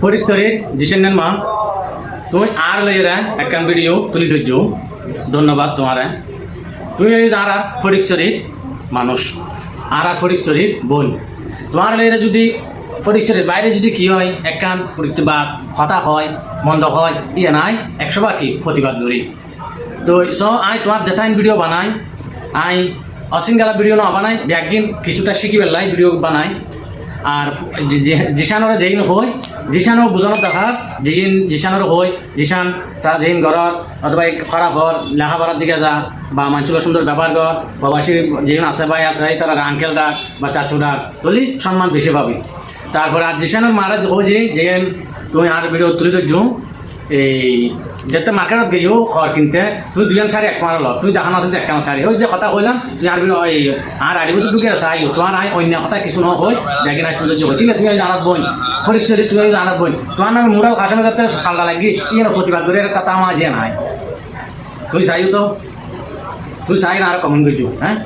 ফটিকছড়ির জিসেন্ডের মা তুমি আর লইরা একখান ভিডিও তুলি ধরছ ধন্যবাদ তোমার তুমি আর ফটিকছড়ির মানুষ আর ফটিকছড়ির বোন তোমার লইরা যদি ফটিকছড়ির বাইরে যদি কি হয় একখান বা কথা হয় মন্দ হয় ইয়ে নাই 100 বার কি প্রতিবাদ করি তো আই তোমার যেথাইন ভিডিও বানাই আই অসিঙ্গালা ভিডিও না বানাই একদিন কিছুটা শিখি পেলাই ভিডিও বানাই আর জিসানোর যেইন হয় জিসানো বুঝানোর দরকার যেইন জিসানোর হয় জিসান চা যেইন ঘর অথবা খারাপ ঘর লেখাপড়ার দিকে যা বা মানুষের সুন্দর ব্যবহার কর প্রবাসী যেইন আছে ভাই আছে তারা আঙ্কেল ডাক বা চাচু ডাক তুলি সম্মান বেশি পাবি তারপরে আর জিসানোর মারা হয় যেইন তুমি আর ভিডিও তুলি ধরছো এই যেতে মার্কেটত গেও খড় কিনতে তুই দুজন শাড়ি এক মারা ল তুই দেখানো আছে যে একখান শাড়ি ওই যে কথা কইলাম তুই আর আড়িবি তো ঢুকে আছে আই তোমার আই অন্য কথা কিছু না হয় দেখি না সৌন্দর্য হয় ঠিক আছে তুমি জানার বোন ফটিকছড়ি তুই জানার বোন তোমার নামে মুরাও খাসামে যাতে ঠান্ডা লাগি ইয়ে প্রতিবাদ করে একটা তামা যে নাই তুই চাইও তো তুই চাই না আর কমেন্ট করছো হ্যাঁ